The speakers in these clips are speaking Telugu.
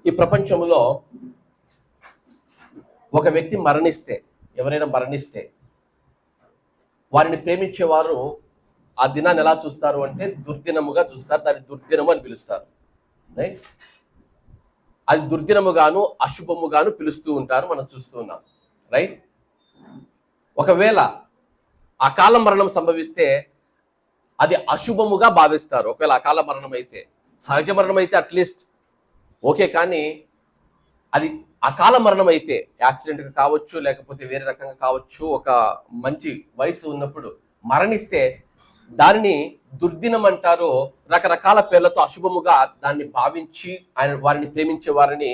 ఈ ప్రపంచంలో ఒక వ్యక్తి మరణిస్తే, ఎవరైనా మరణిస్తే వారిని ప్రేమించేవారు ఆ దినాన్ని ఎలా చూస్తారు అంటే దుర్దినముగా చూస్తారు. దాన్ని దుర్దినము అని పిలుస్తారు. అది దుర్దినముగాను అశుభముగాను పిలుస్తూ ఉంటారు. మనం చూస్తూ ఉన్నాం. రైట్. ఒకవేళ అకాల మరణం సంభవిస్తే అది అశుభముగా భావిస్తారు. ఒకవేళ అకాల మరణం అయితే, సహజ మరణం అయితే అట్లీస్ట్ ఓకే, కానీ అది అకాల మరణం అయితే యాక్సిడెంట్గా కావచ్చు, లేకపోతే వేరే రకంగా కావచ్చు, ఒక మంచి వయసు ఉన్నప్పుడు మరణిస్తే దానిని దుర్దినం అంటారు. రకరకాల పేర్లతో అశుభముగా దాన్ని భావించి వారిని ప్రేమించే వారిని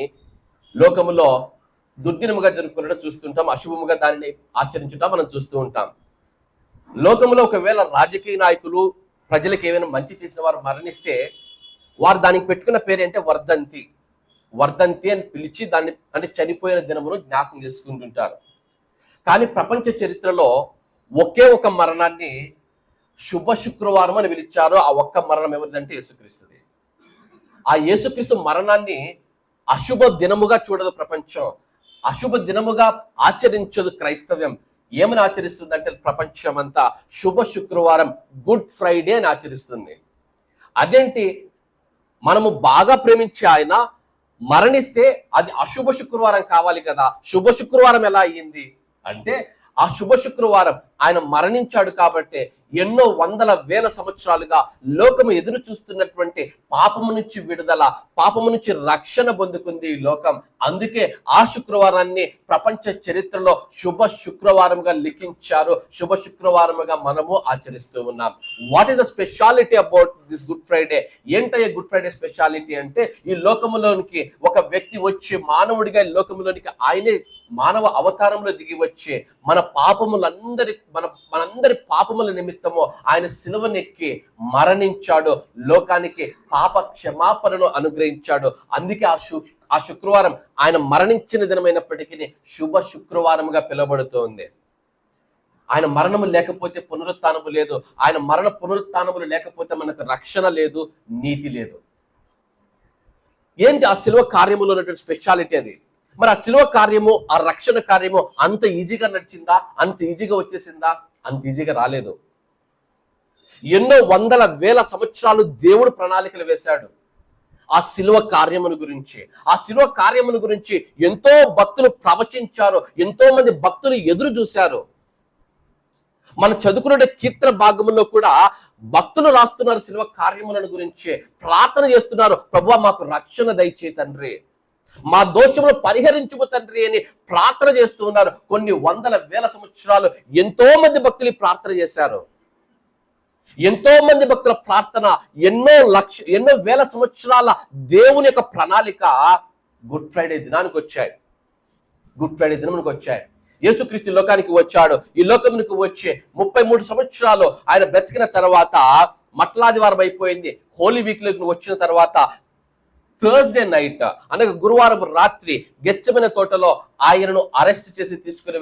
లోకములో దుర్దినముగా జరుపుకున్నట్టు చూస్తుంటాం. అశుభముగా దానిని ఆచరించుట మనం చూస్తూ ఉంటాం. లోకములో ఒకవేళ రాజకీయ నాయకులు ప్రజలకు ఏమైనా మంచి చేసిన వారు మరణిస్తే వారు దానికి పెట్టుకున్న పేరు అంటే వర్ధంతి. వర్ధంతి అని పిలిచి దాన్ని అంటే చనిపోయిన దినమును జ్ఞాపకం చేసుకుంటుంటారు. కానీ ప్రపంచ చరిత్రలో ఒకే ఒక మరణాన్ని శుభ శుక్రవారం అని పిలిచారు. ఆ ఒక్క మరణం ఎవరిదంటే యేసుక్రీస్తుది. ఆ యేసుక్రీస్తు మరణాన్ని అశుభ దినముగా చూడదు ప్రపంచం, అశుభ దినముగా ఆచరించదు క్రైస్తవ్యం. ఏమని ఆచరిస్తుంది అంటే ప్రపంచం అంతా శుభ శుక్రవారం, గుడ్ ఫ్రైడే అని ఆచరిస్తుంది. అదేంటి, మనము బాగా ప్రేమించే ఆయన మరణిస్తే అది అశుభ శుక్రవారం కావాలి కదా. శుభ శుక్రవారం ఎలా అయ్యింది అంటే ఆ శుభ శుక్రవారం ఆయన మరణించాడు కాబట్టి ఎన్నో వందల వేల సంవత్సరాలుగా లోకము ఎదురు చూస్తున్నటువంటి పాపము నుంచి విడుదల, పాపము నుంచి రక్షణ పొందుకుంది ఈ లోకం. అందుకే ఆ శుక్రవారాన్ని ప్రపంచ చరిత్రలో శుభ శుక్రవారంగా లిఖించారు. శుభ శుక్రవారముగా మనము ఆచరిస్తూ ఉన్నాం. What is the speciality about this Good Friday? ఏంటయ్యే గుడ్ ఫ్రైడే స్పెషాలిటీ అంటే ఈ లోకములోనికి ఒక వ్యక్తి వచ్చి మానవుడిగా ఈ లోకములోనికి ఆయనే మానవ అవతారంలో దిగి వచ్చి మనందరి పాపముల నిమిత్తము ఆయన సిలువనెక్కి మరణించాడు, లోకానికి పాప క్షమాపణను అనుగ్రహించాడు. అందుకే ఆ శుక్రవారం ఆయన మరణించిన దినమైనప్పటికీ శుభ శుక్రవారంగా పిలువబడుతోంది. ఆయన మరణము లేకపోతే పునరుత్థానము లేదు. ఆయన పునరుత్థానములు లేకపోతే మనకు రక్షణ లేదు, నీతి లేదు. ఏంటి ఆ శిలువ కార్యములో ఉన్నటువంటి స్పెషాలిటీ అది? మరి ఆ శిలువ కార్యము, ఆ రక్షణ కార్యము అంత ఈజీగా నడిచిందా? అంత ఈజీగా వచ్చేసిందా? అంత ఈజీగా రాలేదు. ఎన్నో వందల వేల సంవత్సరాలు దేవుడు ప్రణాళికలు వేశాడు ఆ శిలువ కార్యమును గురించి. ఆ శిలువ కార్యమును గురించి ఎంతో భక్తులు ప్రవచించారు, ఎంతో మంది భక్తులు ఎదురు చూశారు. మనం చదువుకునే కీర్తన భాగంలో కూడా భక్తులు రాస్తున్నారు శిలువ కార్యములను గురించి, ప్రార్థన చేస్తున్నారు. ప్రభువా మాకు రక్షణ దయచే తండ్రి, మా దోషములు పరిహరించుము తండ్రి అని ప్రార్థన చేస్తూ ఉన్నారు. కొన్ని వందల వేల సంవత్సరాలు ఎంతో మంది భక్తులు ప్రార్థన చేశారు. ఎంతో మంది భక్తుల ప్రార్థన, ఎన్నో వేల సంవత్సరాల దేవుని యొక్క ప్రణాళిక గుడ్ ఫ్రైడే దినానికి వచ్చాయి. గుడ్ ఫ్రైడే దినానికి వచ్చాయి. యేసుక్రీస్తు లోకానికి వచ్చాడు. ఈ లోకానికి వచ్చి 33 సంవత్సరాలు ఆయన బ్రతికిన తర్వాత మట్లాదివారం అయిపోయింది. హోలీ వీక్ లోకి వచ్చిన తర్వాత థర్స్డే నైట్ అనగా గురువారం రాత్రి గెత్సెమనే తోటలో ఆయనను అరెస్ట్ చేసి తీసుకుని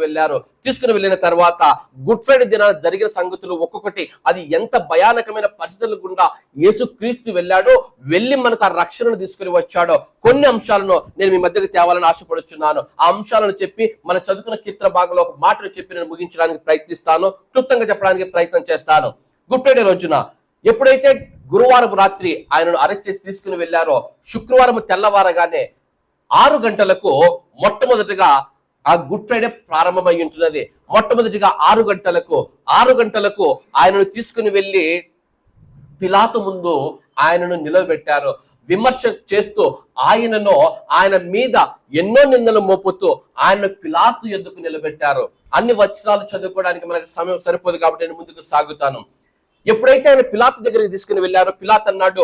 వెళ్ళిన తర్వాత గుడ్ ఫ్రైడే దినాన జరిగిన సంగతులు ఒక్కొక్కటి, అది ఎంత భయానకమైన పరిస్థితుల గుండా యేసుక్రీస్తు వెళ్ళి మనకు ఆ రక్షణను తీసుకుని వచ్చాడో కొన్ని అంశాలను నేను మీ మధ్యకు తేవాలని ఆశపడుచున్నాను. ఆ అంశాలను చెప్పి మన చదువుకున్న కీర్తన భాగంలో ఒక మాటను చెప్పి నేను ముగించడానికి ప్రయత్నిస్తాను, క్లుప్తంగా చెప్పడానికి ప్రయత్నం చేస్తాను. గుడ్ ఫ్రైడే రోజున ఎప్పుడైతే గురువారం రాత్రి ఆయనను అరెస్ట్ చేసి తీసుకుని వెళ్ళారో, శుక్రవారం తెల్లవారగానే 6 గంటలకు మొట్టమొదటిగా ఆ గుడ్ ఫ్రైడే ప్రారంభమై ఉంటున్నది. మొట్టమొదటిగా 6 గంటలకు ఆయనను తీసుకుని వెళ్ళి పిలాతు ముందు ఆయనను నిలవబెట్టారు. విమర్శ చేస్తూ ఆయన మీద ఎన్నో నిందలు మోపుతూ ఆయన పిలాతు ఎద్దుకు నిలబెట్టారు. అన్ని వచనాలు చదువుకోవడానికి మనకు సమయం సరిపోదు కాబట్టి నేను ముందుకు సాగుతాను. ఎప్పుడైతే ఆయన పిలాతు దగ్గరికి తీసుకుని వెళ్ళారో, పిలాతు అన్నాడు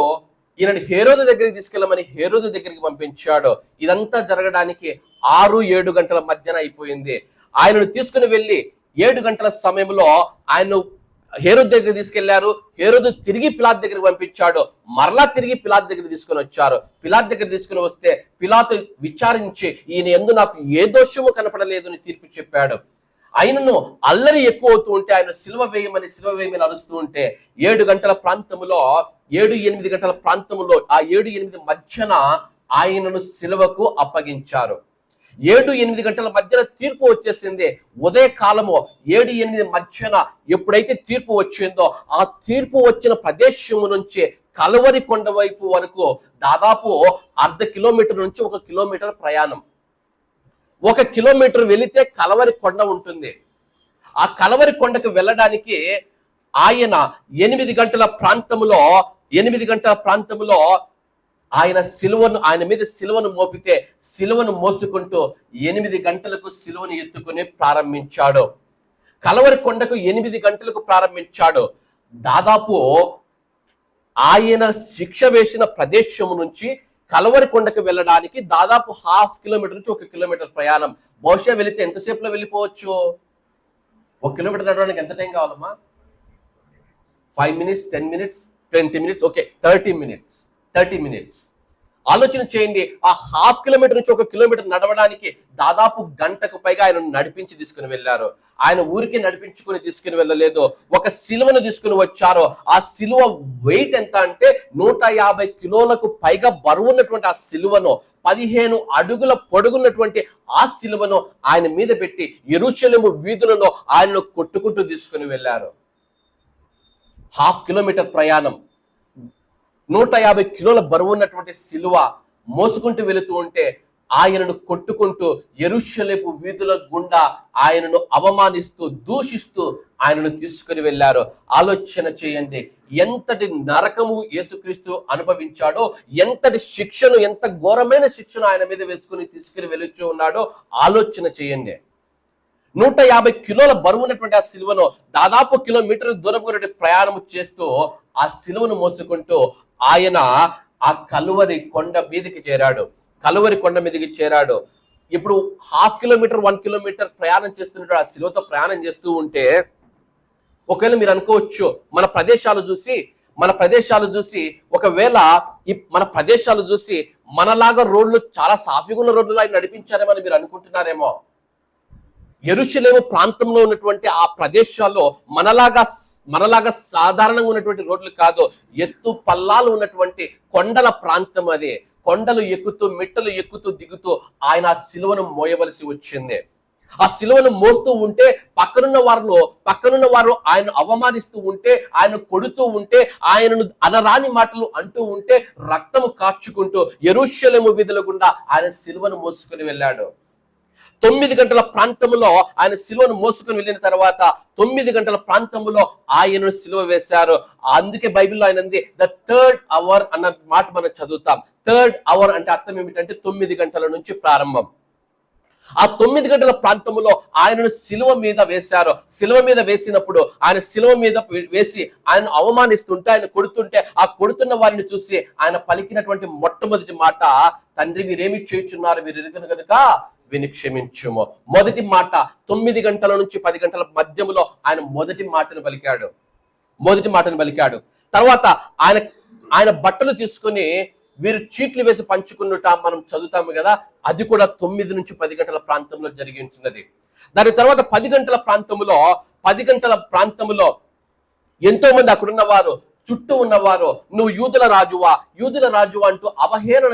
ఈయనని హేరోదు దగ్గరికి తీసుకెళ్ళమని హేరోదు దగ్గరికి పంపించాడు. ఇదంతా జరగడానికి 6-7 గంటల మధ్యన అయిపోయింది. ఆయనను తీసుకుని వెళ్ళి 7 గంటల సమయంలో ఆయన హేరోదు దగ్గర తీసుకెళ్లారు. హేరోదు తిరిగి పిలాతు దగ్గరికి పంపించాడు. మరలా తిరిగి పిలాతు దగ్గర తీసుకుని వచ్చారు. పిలాతు దగ్గర తీసుకుని వస్తే పిలాతు విచారించి ఈయన యందు నాకు ఏ దోషము కనపడలేదు అని తీర్పు చెప్పాడు. ఆయనను అల్లరి ఎక్కువ అవుతూ ఉంటే ఆయన సిలువ వేయమని అరుస్తూ ఉంటే 7 గంటల ప్రాంతంలో 7-8 గంటల ప్రాంతంలో ఆ 7-8 మధ్యన ఆయనను సిలువకు అప్పగించారు. 7-8 గంటల మధ్యన తీర్పు వచ్చేసింది. ఉదయకాలము 7-8 మధ్యన ఎప్పుడైతే తీర్పు వచ్చిందో, ఆ తీర్పు వచ్చిన ప్రదేశము నుంచి కలువరి కొండ వైపు వరకు దాదాపు 1/2 కిలోమీటర్ నుంచి 1 కిలోమీటర్ ప్రయాణం. 1 కిలోమీటర్ వెళితే కలవరి కొండ ఉంటుంది. ఆ కలవరి కొండకు వెళ్ళడానికి ఆయన 8 గంటల ప్రాంతములో ఆయన మీద సిలువను మోపితే సిలువను మోసుకుంటూ 8 గంటలకు సిలువను ఎత్తుకుని ప్రారంభించాడు. కలవరి కొండకు 8 గంటలకు ప్రారంభించాడు. దాదాపు ఆయన శిక్ష వేసిన ప్రదేశం నుంచి కలవరి కొండకు వెళ్ళడానికి దాదాపు 1/2 కిలోమీటర్ నుంచి 1 కిలోమీటర్ ప్రయాణం. బహుశా వెళితే ఎంతసేపులో వెళ్ళిపోవచ్చు? 1 కిలోమీటర్ నడవడానికి ఎంత టైం కావాలమ్మా? 5 minutes, 10 minutes, 20 minutes, okay 30 minutes. ఆలోచన చేయండి. ఆ 1/2 కిలోమీటర్ నుంచి 1 కిలోమీటర్ నడవడానికి దాదాపు గంటకు పైగా ఆయన నడిపించి తీసుకుని వెళ్ళారు. ఆయన ఊరికి నడిపించుకుని తీసుకుని వెళ్ళలేదు, ఒక సిలువను తీసుకుని వచ్చారు. ఆ సిలువ వెయిట్ ఎంత అంటే 150 కిలోలకు పైగా బరువు ఉన్నటువంటి ఆ సిలువను, 15 అడుగుల పొడుగున్నటువంటి ఆ సిలువను ఆయన మీద పెట్టి యెరూషలేము వీధులలో ఆయనను కొట్టుకుంటూ తీసుకుని వెళ్ళారు. 1/2 కిలోమీటర్ ప్రయాణం, 150 కిలోల బరువు ఉన్నటువంటి సిలువ మోసుకుంటూ వెళుతూ ఉంటే ఆయనను కొట్టుకుంటూ యెరూషలేము వీధుల గుండా ఆయనను అవమానిస్తూ దూషిస్తూ ఆయనను తీసుకుని వెళ్ళారు. ఆలోచన చేయండి, ఎంతటి నరకము యేసుక్రీస్తు అనుభవించాడో, ఎంతటి శిక్షను, ఎంత ఘోరమైన శిక్షను ఆయన మీద వేసుకుని తీసుకుని వెళుతూ ఉన్నాడో ఆలోచన చేయండి. 150 కిలోల బరువు ఉన్నటువంటి ఆ సిలువను దాదాపు కిలోమీటర్ దూరం ప్రయాణం చేస్తూ ఆ సిలువను మోసుకుంటూ ఆయన ఆ కలువరి కొండ మీదకి చేరాడు. ఇప్పుడు 1/2 కిలోమీటర్ 1 కిలోమీటర్ ప్రయాణం చేస్తున్నట్టు ఆ సిలువతో ప్రయాణం చేస్తూ ఉంటే ఒకవేళ మీరు అనుకోవచ్చు, మన ప్రదేశాలు చూసి ఒకవేళ మన ప్రదేశాలు చూసి మనలాగా రోడ్లు చాలా సాఫీగా ఉన్న రోడ్లు ఆయన నడిపించారేమో అని మీరు అనుకుంటున్నారేమో. యెరూషలేము ప్రాంతంలో ఉన్నటువంటి ఆ ప్రదేశాల్లో మనలాగా సాధారణంగా ఉన్నటువంటి రోడ్లు కాదు, ఎత్తు పల్లాలు ఉన్నటువంటి కొండల ప్రాంతం అది. కొండలు ఎక్కుతూ మెట్టలు ఎక్కుతూ దిగుతూ ఆయన ఆ సిలువను మోయవలసి వచ్చింది. ఆ సిలువను మోస్తూ ఉంటే పక్కనున్న వారు ఆయన అవమానిస్తూ ఉంటే, ఆయన కొడుతూ ఉంటే, ఆయనను అనరాని మాటలు అంటూ ఉంటే రక్తము కార్చుకుంటూ యెరూషలేము వీధుల గుండా ఆయన సిలువను మోసుకుని వెళ్ళాడు. 9 గంటల ప్రాంతంలో ఆయన సిలువను మోసుకుని వెళ్ళిన తర్వాత 9 గంటల ప్రాంతంలో ఆయనను సిలువ వేశారు. అందుకే బైబిల్లో ఆయన ద 3rd hour అన్న మాట మనం చదువుతాం. 3rd hour అంటే అర్థం ఏమిటంటే 9 గంటల నుంచి ప్రారంభం. ఆ 9 గంటల ప్రాంతంలో ఆయనను సిలువ మీద వేశారు. సిలువ మీద వేసినప్పుడు ఆయన సిలువ మీద వేసి ఆయన అవమానిస్తుంటే, ఆయన కొడుతుంటే, ఆ కొడుతున్న వారిని చూసి ఆయన పలికినటువంటి మొట్టమొదటి మాట, తండ్రి వీరేమి చేయుచున్నారు, వీరు ఎరుగను గనుక విని క్షమించుము. మొదటి మాట 9 గంటల నుంచి 10 గంటల మధ్యలో ఆయన మొదటి మాటను పలికాడు. తర్వాత ఆయన బట్టలు తీసుకుని వీరు చీట్లు వేసి పంచుకున్నట మనం చదువుతాము కదా, అది కూడా 9 నుంచి 10 గంటల ప్రాంతంలో జరిగి ఉంటున్నది. దాని తర్వాత 10 గంటల ప్రాంతంలో ఎంతో మంది అక్కడున్న వారు, చుట్టూ ఉన్నవారు, నువ్వు యూదుల రాజువా అంటూ అవహేళన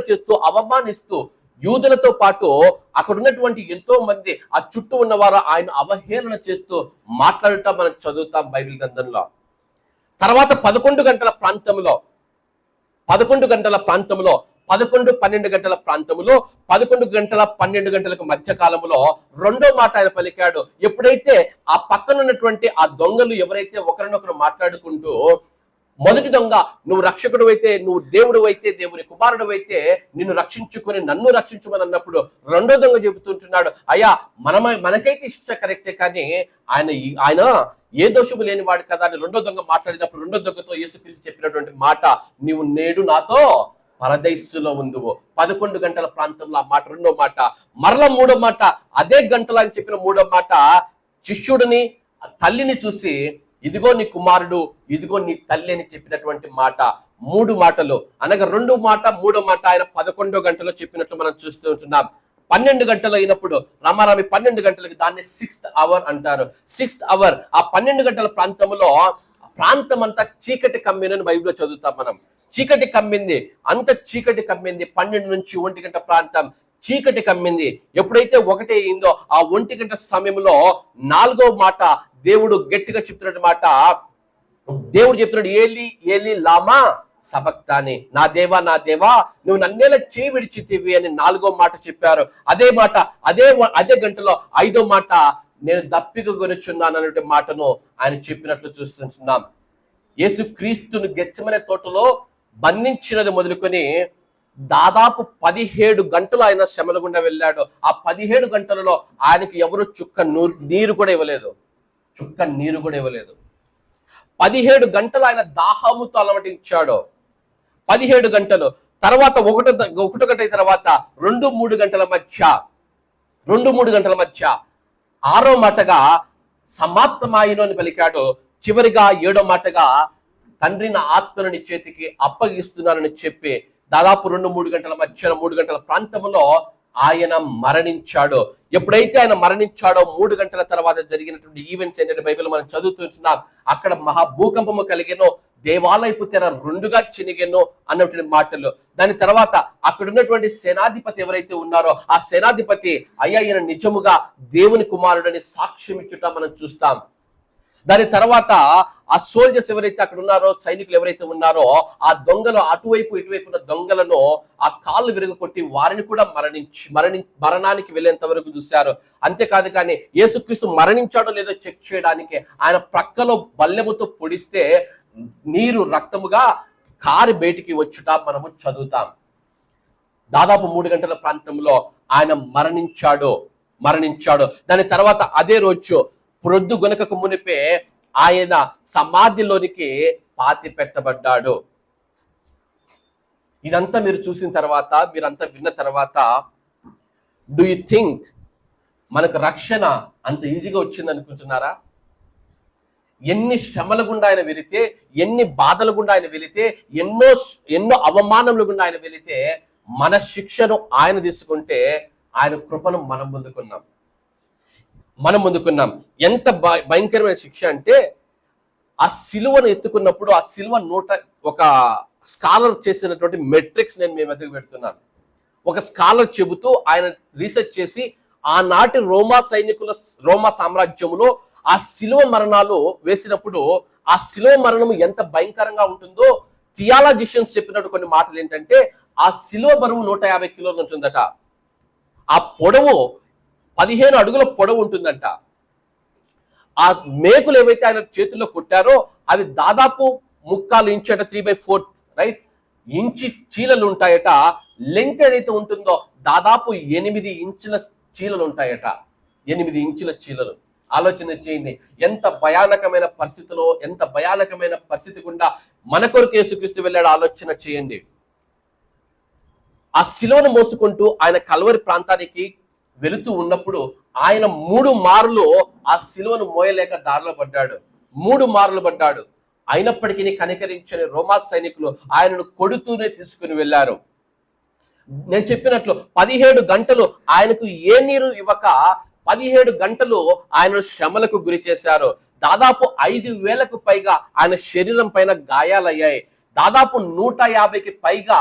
చేస్తూ అవమానిస్తూ, యూదులతో పాటు అక్కడ ఉన్నటువంటి ఎంతో మంది ఆ చుట్టూ ఉన్నవారు ఆయన అవహేళన చేస్తూ మాట్లాడుతా మనం చదువుతాం బైబిల్ గ్రంథంలో. తర్వాత 11 గంటల ప్రాంతంలో 11, 12 గంటల ప్రాంతంలో 11 గంటల 12 గంటలకు మధ్య కాలంలో రెండో మాట ఆయన పలికాడు. ఎప్పుడైతే ఆ పక్కన ఉన్నటువంటి ఆ దొంగలు ఎవరైతే ఒకరినొకరు మాట్లాడుకుంటూ, మొదటి దొంగ నువ్వు రక్షకుడు అయితే, నువ్వు దేవుడు అయితే, దేవుని కుమారుడు అయితే నిన్ను రక్షించుకొని నన్ను రక్షించుమని అన్నప్పుడు రెండో దొంగ చెబుతుంటున్నాడు, అయ్యా మనకైతే ఇష్ట కరెక్టే, కానీ ఆయన ఏ దోషము లేని వాడు కదా అని రెండో దొంగ మాట్లాడినప్పుడు రెండో దొంగతో యేసుక్రీస్తు చెప్పినటువంటి మాట, నీవు నేడు నాతో పరదైస్సులో ఉందువు. 11 గంటల ప్రాంతంలో ఆ మాట రెండో మాట. మరలా మూడో మాట, అదే గంటల అని చెప్పిన మూడో మాట, శిష్యుడిని తల్లిని చూసి ఇదిగో నీ కుమారుడు, ఇదిగో నీ తల్లి అని చెప్పినటువంటి మాట. 3 మాటలు అనగా రెండో మాట మూడో మాట ఆయన 11 గంటలో చెప్పినట్లు మనం చూస్తూ ఉంటున్నాం. 12 గంటలు అయినప్పుడు రామారామి 12 గంటలకి దాన్ని 6th hour అంటారు. 6th hour ఆ 12 గంటల ప్రాంతంలో ప్రాంతం అంతా చీకటి కమ్మినని బైబిల్లో చదువుతాం మనం. చీకటి కమ్మింది, అంత చీకటి కమ్మింది. 12 నుంచి 1 గంట ప్రాంతం చీకటి కమ్మింది. ఎప్పుడైతే 1 అయిందో ఆ 1 గంట సమయంలో 4వ మాట దేవుడు గట్టిగా చెప్తున్నట్టు మాట, దేవుడు చెప్తున్నాడు, ఏలి ఏలి లామా సబక్తాని, నా దేవా నా దేవా నువ్వు నన్నేలా చేయి విడిచితివి అని 4వ మాట చెప్పారు. అదే మాట అదే గంటలో 5వ మాట, నేను దప్పిక గురిచున్నాను అనే మాటను ఆయన చెప్పినట్లు చూస్తున్నాం. యేసు క్రీస్తును గెత్సెమనే తోటలో బంధించినది మొదలుకొని దాదాపు 17 గంటలు ఆయన శ్రమల గుండా వెళ్ళాడు. ఆ 17 గంటలలో ఆయనకు ఎవరు చుక్క నీరు కూడా ఇవ్వలేదు, చుక్క నీరు కూడా ఇవ్వలేదు. 17 గంటలు ఆయన దాహముతో అలమటించాడు. 17 గంటలు తర్వాత 1 గంట తర్వాత 2-3 గంటల మధ్య 2-3 గంటల మధ్య 6వ మాటగా సమాప్తమాయను అని పలికాడు. చివరిగా 7వ మాటగా తండ్రి నా ఆత్మను నీ చేతికి అప్పగిస్తున్నానని చెప్పి దాదాపు 2-3 గంటల మధ్య 3 గంటల ప్రాంతంలో ఆయన మరణించాడు. ఎప్పుడైతే ఆయన మరణించాడో 3 గంటల తర్వాత జరిగినటువంటి ఈవెంట్స్ ఏంటంటే బైబిల్ మనం చదువుతున్నాం. అక్కడ మహాభూకంపము కలిగేనో, దేవాలయపు తెర 2గా చినిగెనో అన్నటువంటి మాటలు. దాని తర్వాత అక్కడ ఉన్నటువంటి సేనాధిపతి ఎవరైతే ఉన్నారో ఆ సేనాధిపతి అయ్యా ఈయన నిజముగా దేవుని కుమారుడని సాక్ష్యం ఇచ్చుట మనం చూస్తాం. దాని తర్వాత ఆ సోల్జర్స్ ఎవరైతే అక్కడ ఉన్నారో, సైనికులు ఎవరైతే ఉన్నారో ఆ దొంగలు అటువైపు ఇటువైపు ఉన్న దొంగలను ఆ కాళ్ళు విరగొట్టి వారిని కూడా మరణానికి వెళ్ళేంత వరకు చూశారు. అంతేకాదు కానీ యేసుక్రీస్తు మరణించాడో లేదో చెక్ చేయడానికి ఆయన ప్రక్కలో బల్లెముతో పొడిస్తే నీరు రక్తముగా కారి బయటికి వచ్చుట మనము చదువుతాం. దాదాపు 3 గంటల ప్రాంతంలో ఆయన మరణించాడు. దాని తర్వాత అదే రోజు ప్రొద్దు గొనకకు మునిపే ఆయన సమాధిలోనికి పాతి పెట్టబడ్డాడు. ఇదంతా మీరు చూసిన తర్వాత, మీరంతా విన్న తర్వాత, డూ యు థింక్ మనకు రక్షణ అంత ఈజీగా వచ్చింది అనుకుంటున్నారా? ఎన్ని శ్రమల గుండా ఆయన వెళితే, ఎన్ని బాధల గుండా ఆయన వెళితే, ఎన్నో అవమానముల గుండా ఆయన వెళితే, మన శిక్షను ఆయన తీసుకుంటే ఆయన కృపను మనం ముందుకున్నాం. ఎంత భయంకరమైన శిక్ష అంటే, ఆ సిలువను ఎత్తుకున్నప్పుడు ఆ సిలువ ఒక స్కాలర్ చేసినటువంటి మెట్రిక్స్ నేను మీ మధ్యకు పెడుతున్నాను. ఒక స్కాలర్ చెబుతూ ఆయన రీసెర్చ్ చేసి ఆనాటి రోమా సామ్రాజ్యంలో ఆ సిలువ మరణాలు వేసినప్పుడు ఆ సిలువ మరణం ఎంత భయంకరంగా ఉంటుందో థియాలజిషియన్స్ చెప్పినట్టు కొన్ని మాటలు ఏంటంటే, ఆ సిలువ బరువు 150 కిలోలు ఉంటుందట. ఆ పొడవు 15 అడుగుల పొడవు ఉంటుందంట. ఆ మేకులు ఏవైతే ఆయన చేతుల్లో కొట్టారో అవి దాదాపు 3/4 ఇంచు అట, 3/4 రైట్ ఇంచి చీలలు ఉంటాయట. లెంగ్త్ ఏదైతే ఉంటుందో దాదాపు 8 ఇంచుల చీలలు ఉంటాయట. 8 ఇంచుల చీలలు. ఆలోచన చేయండి, ఎంత భయానకమైన పరిస్థితి గుండా మన కొరకు యేసుక్రీస్తు వెళ్ళాడు. ఆలోచన చేయండి. ఆ సిలువను మోసుకుంటూ ఆయన కల్వరి ప్రాంతానికి వెళుతూ ఉన్నప్పుడు ఆయన 3 మార్లు ఆ సిలువను మోయలేక దారిలో పడ్డాడు. 3 మార్లు పడ్డాడు. అయినప్పటికీ కనికరించని రోమా సైనికులు ఆయనను కొడుతూనే తీసుకుని వెళ్ళారు. నేను చెప్పినట్లు 17 గంటలు ఆయనకు ఏ నీరు ఇవ్వక 17 గంటలు ఆయన శ్రమలకు గురి చేశారు. దాదాపు 5,000కు పైగా ఆయన శరీరం పైన గాయాలయ్యాయి. దాదాపు 150కి పైగా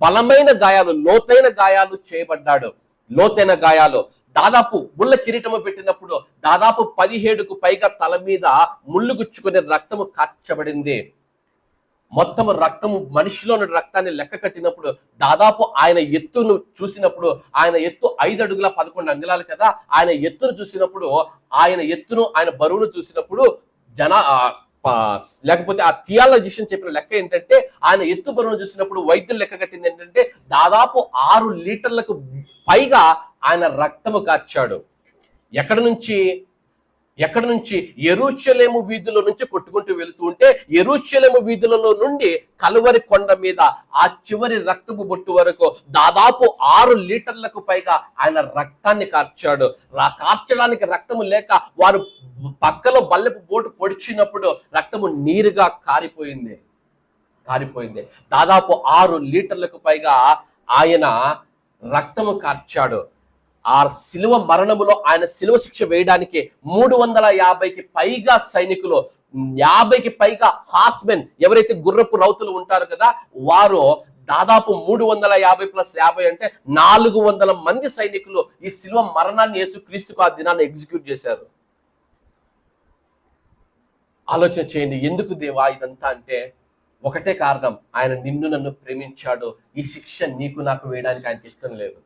బలమైన గాయాలు, లోతైన గాయాలు చేయబడ్డాడు. లోతైన గాయాలు. దాదాపు ముళ్ళ కిరీటము పెట్టినప్పుడు దాదాపు 17కు పైగా తల మీద ముళ్ళు గుచ్చుకునే రక్తము కార్చబడింది. మొత్తం రక్తము, మనిషిలో ఉన్న రక్తాన్ని లెక్క కట్టినప్పుడు దాదాపు ఆయన ఎత్తును చూసినప్పుడు, ఆయన ఎత్తు 5 అడుగుల 11 అంగుళాలు కదా. ఆయన ఎత్తును చూసినప్పుడు, ఆయన బరువును చూసినప్పుడు లేకపోతే ఆ థియాలజిషియన్ చెప్పిన లెక్క ఏంటంటే, ఆయన ఎత్తు బరువును చూసినప్పుడు వైద్యులు లెక్క కట్టింది ఏంటంటే దాదాపు 6 లీటర్లకు పైగా ఆయన రక్తము కార్చాడు. ఎక్కడి నుంచి యెరూషలేము వీధుల నుంచి కొట్టుకుంటూ వెళుతూ ఉంటే, యెరూషలేము వీధులలో నుండి కలువరి కొండ మీద ఆ చివరి రక్తపు బొట్టు వరకు దాదాపు 6 లీటర్లకు పైగా ఆయన రక్తాన్ని కార్చాడు. కార్చడానికి రక్తము లేక వారు పక్కలో బల్లెపు బోటు పొడిచినప్పుడు రక్తము నీరుగా కారిపోయింది. దాదాపు 6 లీటర్లకు పైగా ఆయన రక్తము కార్చాడు. ఆ శిలువ మరణములో ఆయన శిలువ శిక్ష వేయడానికి 350కి పైగా సైనికులు 50కి పైగా హార్స్మెన్, ఎవరైతే గుర్రపు రౌతులు ఉంటారు కదా, వారు దాదాపు 350+50 అంటే 400 మంది సైనికులు ఈ శిలువ మరణాన్ని యేసుక్రీస్తుకు ఆ దినాన్ని ఎగ్జిక్యూట్ చేశారు. ఆలోచన చేయండి, ఎందుకు దేవా ఇదంతా అంటే ఒకటే కారణం, ఆయన నిన్ను నన్ను ప్రేమించాడు. ఈ శిక్ష నీకు నాకు వేయడానికి ఆయనకి ఇష్టం లేదు.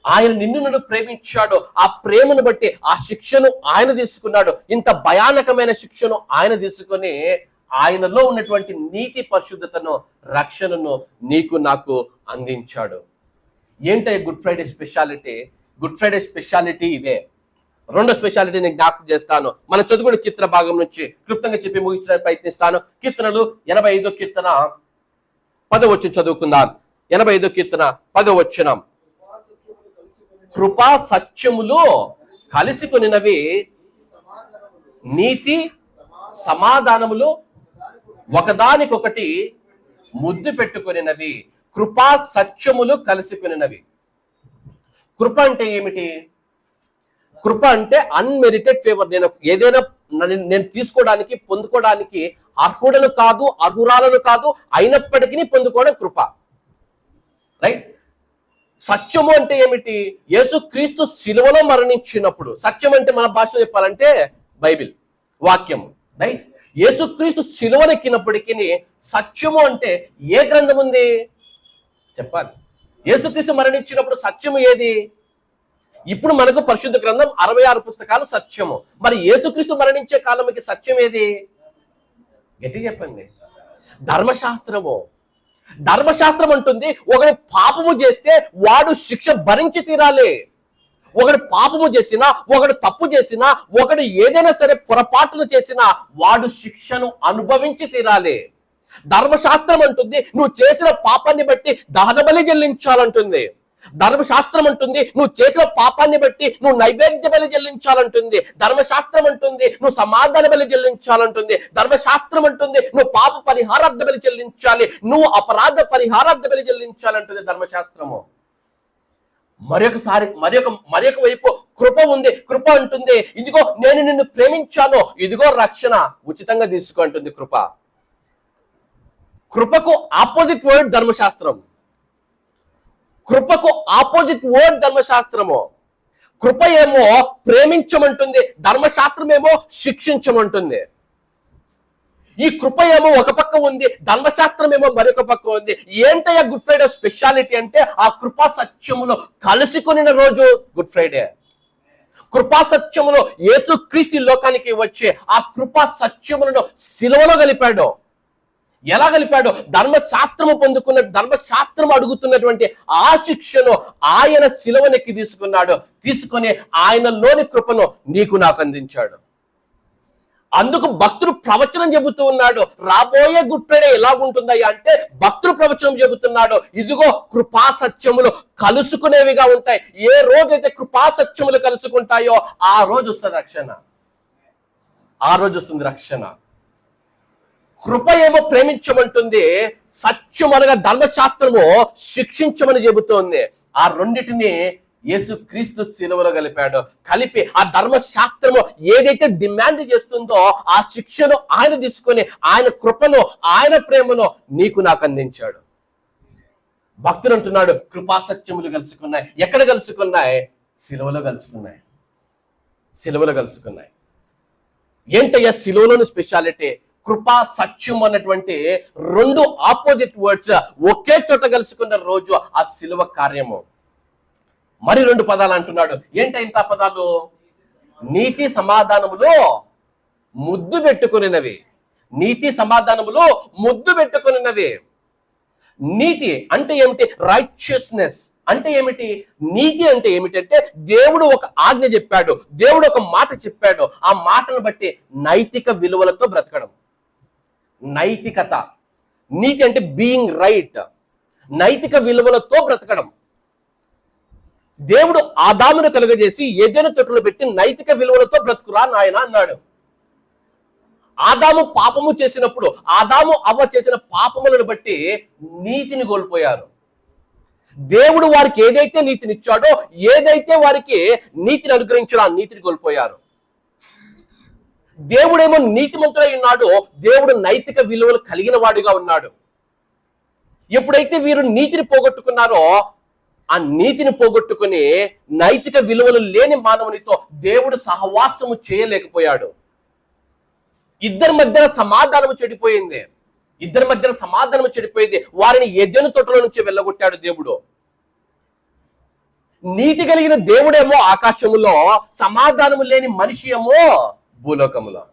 ఆయన నిన్ను నన్ను ప్రేమించాడు, ఆ ప్రేమను బట్టి ఆ శిక్షను ఆయన తీసుకున్నాడు. ఇంత భయానకమైన శిక్షను ఆయన తీసుకొని ఆయనలో ఉన్నటువంటి నీతి, పరిశుద్ధతను, రక్షణను నీకు నాకు అందించాడు. ఏంటో good Friday speciality? Good Friday speciality ఇదే. రెండో స్పెషాలిటీ నేను జ్ఞాపకం చేస్తాను. మనం చదువుకునే కీర్తన భాగం నుంచి క్లుప్తంగా చెప్పి ముగించడానికి ప్రయత్నిస్తాను. కీర్తనలు 85వ కీర్తన 10వ వచనం చదువుకుందాం. 85వ కీర్తన 10వ వచనం. కృపా సత్యములు కలిసి కొనినవి, నీతి సమాధానములు ఒకదానికొకటి ముద్దు పెట్టుకొనినవి. కృపా సత్యములు కలిసి కొనినవి. కృప అంటే ఏమిటి? కృప అంటే అన్మెరిటెడ్ ఫేవర్. నేను ఏదైనా నేను తీసుకోవడానికి, పొందుకోవడానికి అర్హుడను కాదు, అర్హురాలను కాదు, అయినప్పటికీ పొందుకోవడం కృప. రైట్? సత్యము అంటే ఏమిటి? యేసుక్రీస్తు శిలువలో మరణించినప్పుడు, సత్యం అంటే మన భాషలో చెప్పాలంటే బైబిల్ వాక్యం. రైట్? యేసుక్రీస్తు శిలువనెక్కినప్పటికీ సత్యము అంటే ఏ గ్రంథం ఉంది చెప్పాలి. యేసుక్రీస్తు మరణించినప్పుడు సత్యము ఏది? ఇప్పుడు మనకు పరిశుద్ధ గ్రంథం 66 పుస్తకాలు సత్యము. మరి యేసుక్రీస్తు మరణించే కాలంకి సత్యం ఏది? గట్టిగా చెప్పండి. ధర్మశాస్త్రము. ధర్మశాస్త్రం అంటుంది ఒకడు పాపము చేస్తే వాడు శిక్ష భరించి తీరాలి. ఒకడు పాపము చేసినా, ఒకడు తప్పు చేసినా, ఒకడు ఏదైనా సరే పొరపాటును చేసినా వాడు శిక్షను అనుభవించి తీరాలి. ధర్మశాస్త్రం అంటుంది నువ్వు చేసిన పాపాన్ని బట్టి దహన బలి చెల్లించాలంటుంది. ధర్మశాస్త్రం అంటుంది నువ్వు చేసిన పాపాన్ని బట్టి నువ్వు నైవేద్య బలి చెల్లించాలంటుంది. ధర్మశాస్త్రం అంటుంది నువ్వు సమాధాన బలి చెల్లించాలంటుంది. ధర్మశాస్త్రం అంటుంది నువ్వు పాప పరిహారార్థ బలి చెల్లించాలి, నువ్వు అపరాధ పరిహారార్థ బలి చెల్లించాలంటుంది ధర్మశాస్త్రము. మరొక వైపు కృప ఉంది. కృప అంటుంది ఇదిగో నేను నిన్ను ప్రేమించాను, ఇదిగో రక్షణ ఉచితంగా తీసుకో అంటుంది కృప. కృపకు ఆపోజిట్ వర్డ్ ధర్మశాస్త్రం. కృపకు ఆపోజిట్ వర్డ్ ధర్మశాస్త్రము. కృప ఏమో ప్రేమించమంటుంది, ధర్మశాస్త్రం ఏమో శిక్షించమంటుంది. ఈ కృప ఏమో ఒక పక్క ఉంది, ధర్మశాస్త్రం ఏమో మరొక పక్క ఉంది. ఏంటయ్యా గుడ్ ఫ్రైడే స్పెషాలిటీ అంటే ఆ కృపా సత్యములో కలుసుకొనిన రోజు గుడ్ ఫ్రైడే. కృపా సత్యములో యేసుక్రీస్తు లోకానికి వచ్చి ఆ కృపా సత్యములను శిలువలో కలిపాడు. ఎలా కలిపాడు? ధర్మశాస్త్రము పొందుకున్న, ధర్మశాస్త్రం అడుగుతున్నటువంటి ఆ శిక్షను ఆయన శిలువనెక్కి తీసుకున్నాడు. తీసుకొని ఆయనలోని కృపను నీకు నాకు అందించాడు. అందుకు భక్తుడు ప్రవచనం చెబుతూ ఉన్నాడు. రాబోయే గుడ్ ఫ్రైడే ఎలాగుంటుందయ్యా అంటే భక్తుడు ప్రవచనం చెబుతున్నాడు. ఇదిగో కృపా సత్యములు కలుసుకునేవిగా ఉంటాయి. ఏ రోజైతే కృపా సత్యములు కలుసుకుంటాయో ఆ రోజు వస్తుంది రక్షణ. ఆ రోజు వస్తుంది రక్షణ. కృప ఏమో ప్రేమించమంటుంది, సత్యం అనగా ధర్మశాస్త్రము శిక్షించమని చెబుతోంది. ఆ రెండిటిని యేసుక్రీస్తు శిలువలో కలిపాడు. కలిపి ఆ ధర్మశాస్త్రము ఏదైతే డిమాండ్ చేస్తుందో ఆ శిక్షను ఆయన తీసుకొని ఆయన కృపను, ఆయన ప్రేమను నీకు నాకు అందించాడు. భక్తులు అంటున్నాడు కృపా సత్యములు కలుసుకున్నాయి. ఎక్కడ కలుసుకున్నాయి? శిలువలో కలుసుకున్నాయి. శిలువలో కలుసుకున్నాయి. ఏంటయ్యా శిలువలోని స్పెషాలిటీ? కృపా సత్యం అన్నటువంటి రెండు ఆపోజిట్ వర్డ్స్ ఒకే చోట కలుసుకున్న రోజు ఆ శిలువ కార్యము. మరి రెండు పదాలు అంటున్నాడు. ఏంటంత పదాలు? నీతి సమాధానములో ముద్దు పెట్టుకునినవి. నీతి సమాధానములో ముద్దు పెట్టుకునినవి. నీతి అంటే ఏమిటి? రైచియస్నెస్ అంటే ఏమిటి? నీతి అంటే ఏమిటంటే దేవుడు ఒక ఆజ్ఞ చెప్పాడు, దేవుడు ఒక మాట చెప్పాడు, ఆ మాటను బట్టి నైతిక విలువలతో బ్రతకడం. నైతికత. నీతి అంటే బీయింగ్ రైట్, నైతిక విలువలతో బ్రతకడం. దేవుడు ఆదామును కలుగజేసి ఏదైనా తొట్టులో పెట్టి నైతిక విలువలతో బ్రతుకురా నాయన అన్నాడు. ఆదాము పాపము చేసినప్పుడు, ఆదాము అవ్వ చేసిన పాపములను బట్టి నీతిని కోల్పోయారు. దేవుడు వారికి ఏదైతే నీతినిచ్చాడో, ఏదైతే వారికి నీతిని అనుగ్రహించాడో ఆ నీతిని కోల్పోయారు. దేవుడేమో నీతిమంతుడై ఉన్నాడు, దేవుడు నైతిక విలువలు కలిగిన వాడిగా ఉన్నాడు. ఎప్పుడైతే వీరు నీతిని పోగొట్టుకున్నారో, ఆ నీతిని పోగొట్టుకుని నైతిక విలువలు లేని మానవునితో దేవుడు సహవాసము చేయలేకపోయాడు. ఇద్దరి మధ్యన సమాధానము చెడిపోయింది. వారిని ఎదెను తోటలో నుంచి వెళ్ళగొట్టాడు దేవుడు. నీతి కలిగిన దేవుడేమో ఆకాశములో, సమాధానము లేని మనిషి ఏమో భూలోకములో.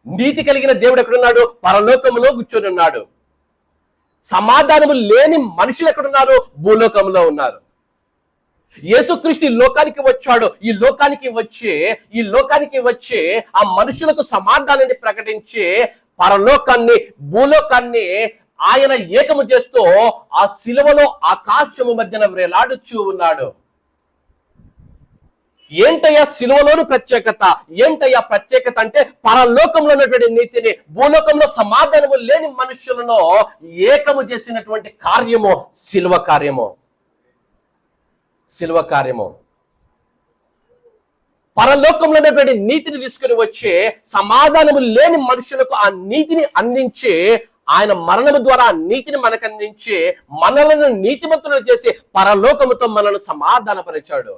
నీతి కలిగిన దేవుడు ఎక్కడున్నాడు? పరలోకములో కూర్చొని ఉన్నాడు. సమాధానము లేని మనుషులు ఎక్కడున్నారు? భూలోకంలో ఉన్నారు. యేసుక్రీస్తు ఈ లోకానికి వచ్చాడు. ఈ లోకానికి వచ్చి ఆ మనుషులకు సమాధానాన్ని ప్రకటించి పరలోకాన్ని, భూలోకాన్ని ఆయన ఏకము చేస్తూ ఆ శిలువలో ఆకాశము మధ్యన వేలాడుచూ ఉన్నాడు. ఏంటయ్యా శిలువలోని ప్రత్యేకత? ఏంటయ్యా ప్రత్యేకత అంటే, పరలోకంలో ఉన్నటువంటి నీతిని భూలోకంలో సమాధానము లేని మనుషులను ఏకము చేసినటువంటి కార్యము శిలువ కార్యము. పరలోకంలో ఉన్నటువంటి నీతిని తీసుకుని వచ్చి సమాధానము లేని మనుషులకు ఆ నీతిని అందించి, ఆయన మరణము ద్వారా ఆ నీతిని మనకు అందించి మనలను నీతిమంతులను చేసి పరలోకముతో మనల్ని సమాధానపరిచాడు.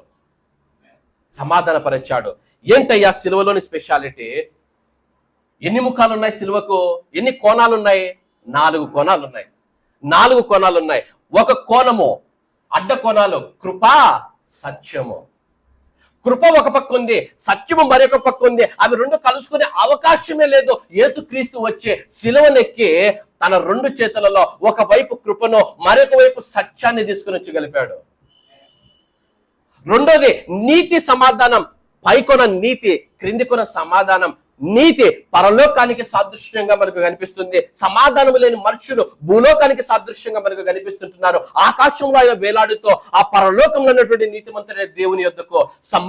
ఏంటయ్యా సిలువలోని స్పెషాలిటీ? ఎన్ని ముఖాలు ఉన్నాయి సిలువకు? ఎన్ని కోణాలు ఉన్నాయి? 4 కోణాలు ఉన్నాయి. ఒక కోణము అడ్డ కోణాలు, కృప, సత్యము. కృప ఒక పక్క ఉంది, సత్యము మరొక పక్క ఉంది. అవి రెండు కలుసుకునే అవకాశమే లేదు. యేసుక్రీస్తు వచ్చే సిలువనెక్కి తన 2 చేతులలో ఒకవైపు కృపను, మరొక వైపు సత్యాన్ని తీసుకుని వచ్చి గలిపాడు. రెండోది నీతి సమాధానం. పైకొన నీతి, క్రింది కొన సమాధానం. నీతి పరలోకానికి సాదృశ్యంగా మనకు కనిపిస్తుంది. సమాధానం లేని మనుషులు భూలోకానికి సాదృశ్యంగా మనకు కనిపిస్తుంటున్నారు. ఆకాశంలో ఆయన వేలాడుతూ ఆ పరలోకంలో ఉన్నటువంటి నీతిమంతుడైన దేవుని యొద్దకు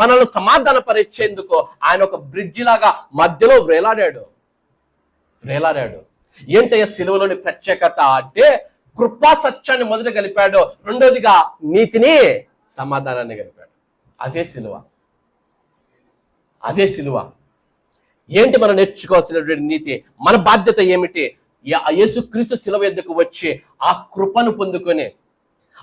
మనల్ని సమాధాన పరిచేందుకు ఆయన ఒక బ్రిడ్జి లాగా మధ్యలో వేలాడాడు. ఏంటయ్యా సిలువలోని ప్రత్యేకత అంటే, కృపా సత్యాన్ని మొదట కలిపాడు. రెండోదిగా నీతిని, సమాధానాన్ని కలిపాడు. అదే సిలువ. ఏంటి మనం నేర్చుకోవాల్సినటువంటి నీతి? మన బాధ్యత ఏమిటి? యేసుక్రీస్తు సిలువ యొద్దకు వచ్చి ఆ కృపను పొందుకొని,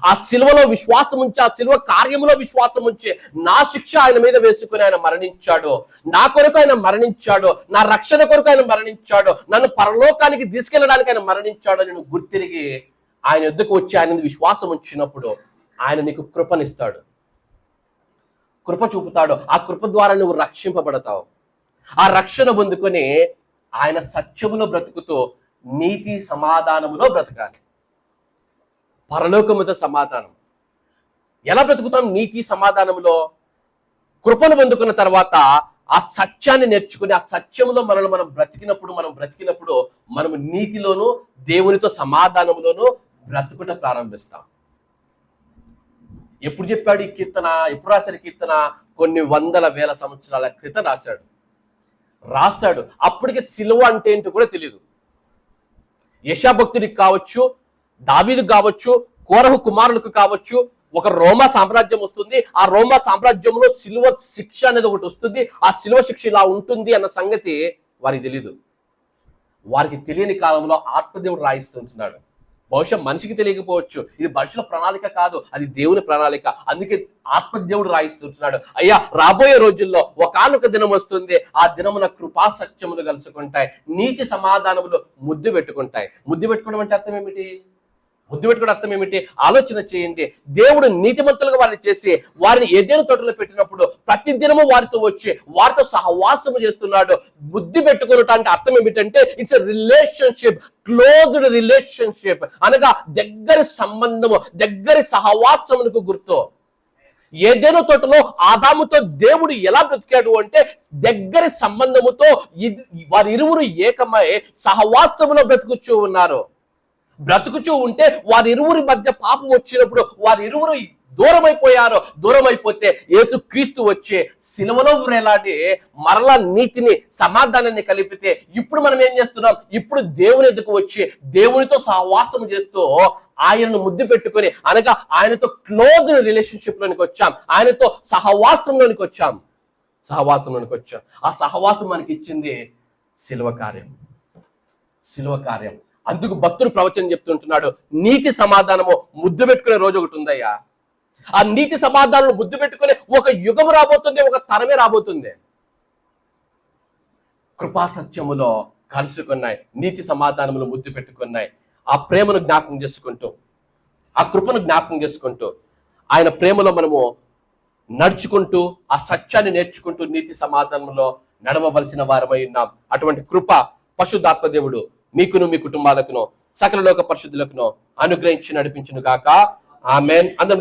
ఆ సిలువలో విశ్వాసం ఉంచి, ఆ సిలువ కార్యములో విశ్వాసం ఉంచి, నా శిక్ష ఆయన మీద వేసుకుని ఆయన మరణించాడు. నా కొరకు ఆయన మరణించాడు. నా రక్షణ కొరకు ఆయన మరణించాడు. నన్ను పరలోకానికి తీసుకెళ్ళడానికి ఆయన మరణించాడు అని నువ్వు గుర్తిరిగి ఆయన యొద్దకు వచ్చి ఆయన విశ్వాసం ఉంచినప్పుడు ఆయన నీకు కృపనిస్తాడు, కృప చూపుతాడు. ఆ కృప ద్వారా నువ్వు రక్షింపబడతావు. ఆ రక్షణ పొందుకొని ఆయన సత్యములో బ్రతుకుతూ నీతి సమాధానములో బ్రతకాలి. పరలోకముతో సమాధానం ఎలా బ్రతుకుతాం? నీతి సమాధానములో. కృపను పొందుకున్న తర్వాత ఆ సత్యాన్ని నేర్చుకుని ఆ సత్యములో మనం బ్రతికినప్పుడు మనము నీతిలోను దేవునితో సమాధానములోను బ్రతుకుట ప్రారంభిస్తాం. ఎప్పుడు చెప్పాడు ఈ కీర్తన? ఎప్పుడు రాశాడు కీర్తన? కొన్ని 100,000 సంవత్సరాల క్రితం రాశాడు. అప్పటికి సిలువ అంటే ఏంటో కూడా తెలియదు. యెషయా భక్తుడికి కావచ్చు, దావీదు కావచ్చు, కోరహు కుమారులకు కావచ్చు, ఒక రోమా సామ్రాజ్యం వస్తుంది. ఆ రోమా సామ్రాజ్యంలో సిలువ శిక్ష అనేది ఒకటి వస్తుంది. ఆ సిలువ శిక్ష ఇలా ఉంటుంది అన్న సంగతి వారికి తెలీదు. వారికి తెలియని కాలంలో ఆత్మదేవుడు రాయిస్తుంటున్నాడు. బహుశా మనిషికి తెలియకపోవచ్చు, ఇది మనుషుల ప్రణాళిక కాదు, అది దేవుని ప్రణాళిక. అందుకే ఆత్మదేవుడు రాయిస్తున్నాడు. అయ్యా, రాబోయే రోజుల్లో ఒకానొక దినం వస్తుంది. ఆ దినమున కృపా సత్యములు కలుసుకుంటాయి, నీతి సమాధానములు ముద్దు పెట్టుకుంటాయి. ముద్దు పెట్టుకోవడం అంటే అర్థం ఏమిటి? ఆలోచన చేయండి. దేవుడు నీతిమంతులుగా వారిని చేసి వారిని ఏదైనా తోటలో పెట్టినప్పుడు ప్రతి దినము వారితో వచ్చి వారితో సహవాసము చేస్తున్నాడు. బుద్ధి పెట్టుకున్నట్టు అర్థం ఏమిటంటే, it's a relationship, closed relationship అనగా దగ్గరి సంబంధము, దగ్గరి సహవాసమునకు గుర్తు. ఏదైనా తోటలో ఆదాముతో దేవుడు ఎలా బ్రతికాడు అంటే, దగ్గరి సంబంధముతో వారిరువురు ఏకమై సహవాసములో బ్రతుకుచూ ఉంటే వారిరువురి మధ్య పాపం వచ్చినప్పుడు వారిరువురు దూరం అయిపోతే యేసుక్రీస్తు వచ్చే సిలువలో వేలాడి మరలా నీతిని సమాధానాన్ని కలిపితే ఇప్పుడు మనం ఏం చేస్తున్నాం? ఇప్పుడు దేవుని ఎదుకు వచ్చి దేవునితో సహవాసం చేస్తూ ఆయనను ముద్దు పెట్టుకొని, అనగా ఆయనతో క్లోజ్ రిలేషన్షిప్ లోనికి వచ్చాం, ఆయనతో సహవాసంలోనికి వచ్చాం. సహవాసంలోనికి వచ్చాం. ఆ సహవాసం మనకి ఇచ్చింది శిలువ కార్యం. శిలువ కార్యం. అందుకు భక్తుడు ప్రవచనం చెప్తుంటున్నాడు, నీతి సమాధానము ముద్దు పెట్టుకునే రోజు ఒకటి ఉందయ్యా. ఆ నీతి సమాధానం ముద్దు పెట్టుకునే ఒక యుగము రాబోతుంది, ఒక తరమే రాబోతుంది. కృపాసత్యములో కలుసుకున్నాయి, నీతి సమాధానములు ముద్దు పెట్టుకున్నాయి. ఆ ప్రేమను జ్ఞాపకం చేసుకుంటూ, ఆ కృపను జ్ఞాపకం చేసుకుంటూ, ఆయన ప్రేమలో మనము నడుచుకుంటూ, ఆ సత్యాన్ని నేర్చుకుంటూ నీతి సమాధానంలో నడవవలసిన వారమై ఉన్నాం. అటువంటి కృప పరిశుద్ధాత్మ దేవుడు మీకును మీ కుటుంబాలకును సకల లోక పరిశుద్ధులకును అనుగ్రహించి నడిపించును గాక. ఆమేన్. అందరం